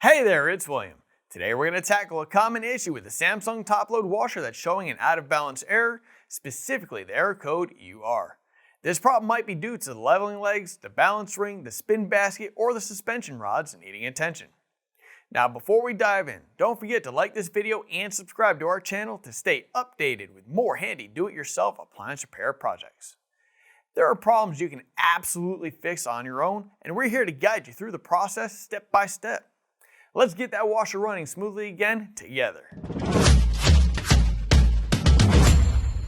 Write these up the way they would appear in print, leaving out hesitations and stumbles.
Hey there, it's William. Today we're going to tackle a common issue with the Samsung top-load washer that's showing an out-of-balance error, specifically the error code UR. This problem might be due to the leveling legs, the balance ring, the spin basket, or the suspension rods needing attention. Now before we dive in, don't forget to like this video and subscribe to our channel to stay updated with more handy do-it-yourself appliance repair projects. There are problems you can absolutely fix on your own, and we're here to guide you through the process step by step. Let's get that washer running smoothly again together.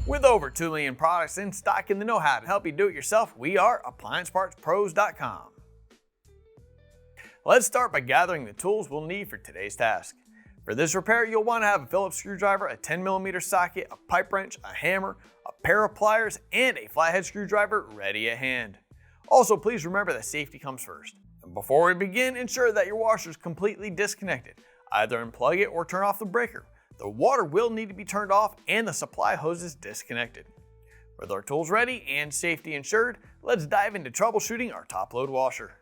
With over 2 million products in stock and the know-how to help you do it yourself, we are AppliancePartsPros.com. Let's start by gathering the tools we'll need for today's task. For this repair, you'll want to have a Phillips screwdriver, a 10mm socket, a pipe wrench, a hammer, a pair of pliers, and a flathead screwdriver ready at hand. Also, please remember that safety comes first. Before we begin, ensure that your washer is completely disconnected. Either unplug it or turn off the breaker. The water will need to be turned off and the supply hose is disconnected. With our tools ready and safety ensured, let's dive into troubleshooting our top-load washer.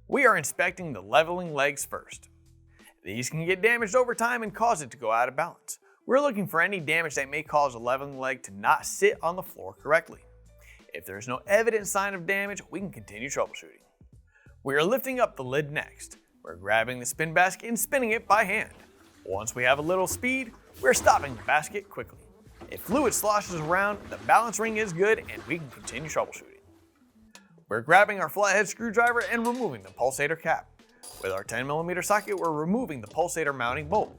We are inspecting the leveling legs first. These can get damaged over time and cause it to go out of balance. We're looking for any damage that may cause a leveling leg to not sit on the floor correctly. If there is no evident sign of damage, we can continue troubleshooting. We are lifting up the lid next. We're grabbing the spin basket and spinning it by hand. Once we have a little speed, we're stopping the basket quickly. If fluid sloshes around, the balance ring is good and we can continue troubleshooting. We're grabbing our flathead screwdriver and removing the pulsator cap. With our 10mm socket, we're removing the pulsator mounting bolt.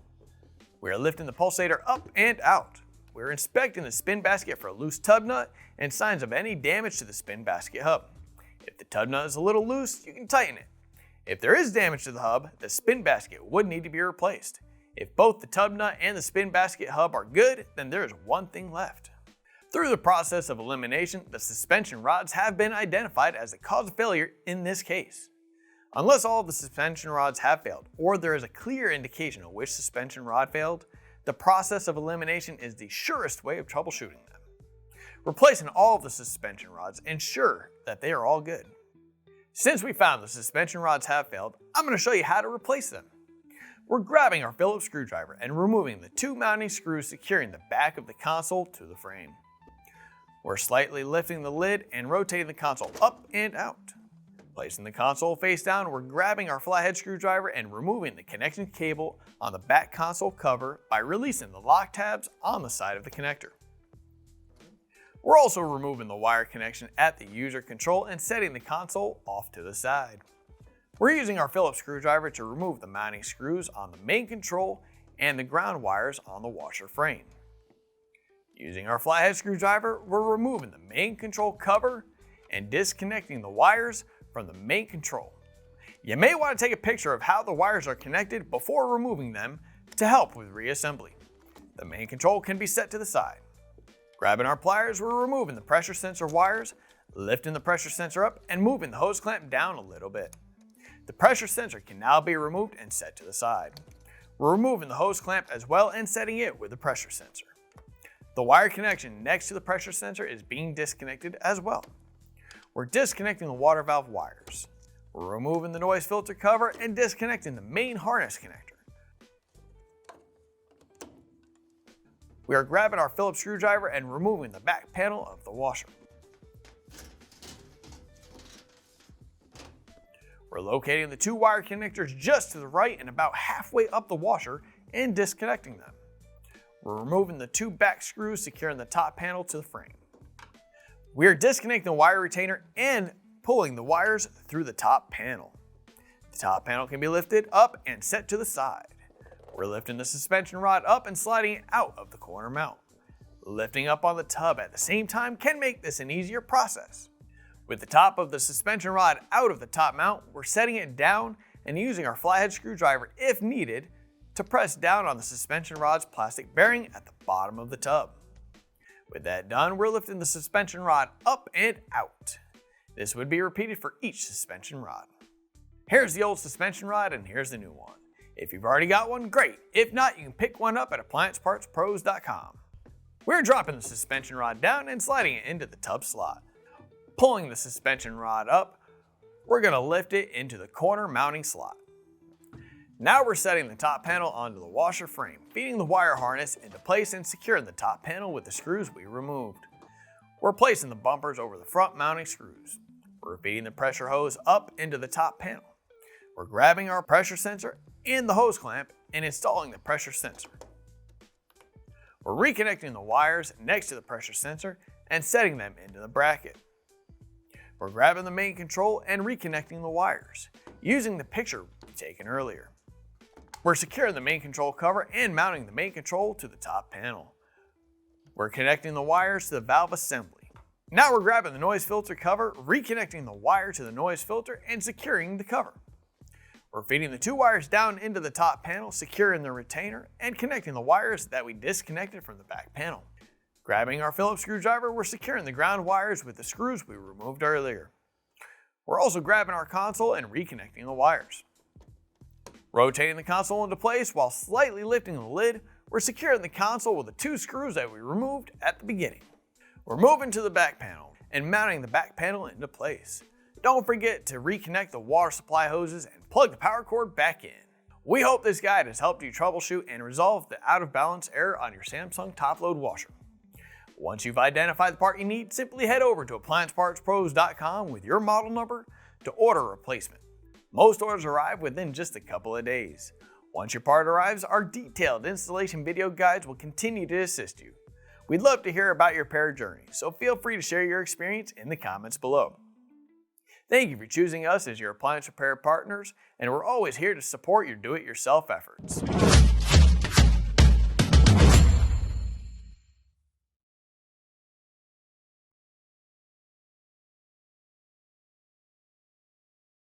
We are lifting the pulsator up and out. We're inspecting the spin basket for a loose tub nut and signs of any damage to the spin basket hub. If the tub nut is a little loose, you can tighten it. If there is damage to the hub, the spin basket would need to be replaced. If both the tub nut and the spin basket hub are good, then there is one thing left. Through the process of elimination, the suspension rods have been identified as the cause of failure in this case. Unless all of the suspension rods have failed, or there is a clear indication of which suspension rod failed, the process of elimination is the surest way of troubleshooting them. Replacing all of the suspension rods, ensure that they are all good. Since we found the suspension rods have failed, I'm going to show you how to replace them. We're grabbing our Phillips screwdriver and removing the 2 mounting screws securing the back of the console to the frame. We're slightly lifting the lid and rotating the console up and out. Placing the console face down, we're grabbing our flathead screwdriver and removing the connection cable on the back console cover by releasing the lock tabs on the side of the connector. We're also removing the wire connection at the user control and setting the console off to the side. We're using our Phillips screwdriver to remove the mounting screws on the main control and the ground wires on the washer frame. Using our flathead screwdriver, we're removing the main control cover and disconnecting the wires from the main control. You may want to take a picture of how the wires are connected before removing them to help with reassembly. The main control can be set to the side. Grabbing our pliers, we're removing the pressure sensor wires, lifting the pressure sensor up, and moving the hose clamp down a little bit. The pressure sensor can now be removed and set to the side. We're removing the hose clamp as well and setting it with the pressure sensor. The wire connection next to the pressure sensor is being disconnected as well. We're disconnecting the water valve wires. We're removing the noise filter cover and disconnecting the main harness connector. We are grabbing our Phillips screwdriver and removing the back panel of the washer. We're locating the 2 wire connectors just to the right and about halfway up the washer and disconnecting them. We're removing the 2 back screws securing the top panel to the frame. We are disconnecting the wire retainer and pulling the wires through the top panel. The top panel can be lifted up and set to the side. We're lifting the suspension rod up and sliding it out of the corner mount. Lifting up on the tub at the same time can make this an easier process. With the top of the suspension rod out of the top mount, we're setting it down and using our flathead screwdriver if needed to press down on the suspension rod's plastic bearing at the bottom of the tub. With that done, we're lifting the suspension rod up and out. This would be repeated for each suspension rod. Here's the old suspension rod and here's the new one. If you've already got one, great. If not, you can pick one up at AppliancePartsPros.com. We're dropping the suspension rod down and sliding it into the tub slot. Pulling the suspension rod up, we're going to lift it into the corner mounting slot. Now we're setting the top panel onto the washer frame, feeding the wire harness into place and securing the top panel with the screws we removed. We're placing the bumpers over the front mounting screws. We're feeding the pressure hose up into the top panel. We're grabbing our pressure sensor and the hose clamp and installing the pressure sensor. We're reconnecting the wires next to the pressure sensor and setting them into the bracket. We're grabbing the main control and reconnecting the wires, using the picture taken earlier. We're securing the main control cover and mounting the main control to the top panel. We're connecting the wires to the valve assembly. Now we're grabbing the noise filter cover, reconnecting the wire to the noise filter, and securing the cover. We're feeding the two wires down into the top panel, securing the retainer, and connecting the wires that we disconnected from the back panel. Grabbing our Phillips screwdriver, we're securing the ground wires with the screws we removed earlier. We're also grabbing our console and reconnecting the wires. Rotating the console into place while slightly lifting the lid, we're securing the console with the two screws that we removed at the beginning. We're moving to the back panel and mounting the back panel into place. Don't forget to reconnect the water supply hoses and plug the power cord back in. We hope this guide has helped you troubleshoot and resolve the out of balance error on your Samsung top-load washer. Once you've identified the part you need, simply head over to appliancepartspros.com with your model number to order a replacement. Most orders arrive within just a couple of days. Once your part arrives, our detailed installation video guides will continue to assist you. We'd love to hear about your repair journey, so feel free to share your experience in the comments below. Thank you for choosing us as your appliance repair partners, and we're always here to support your do-it-yourself efforts.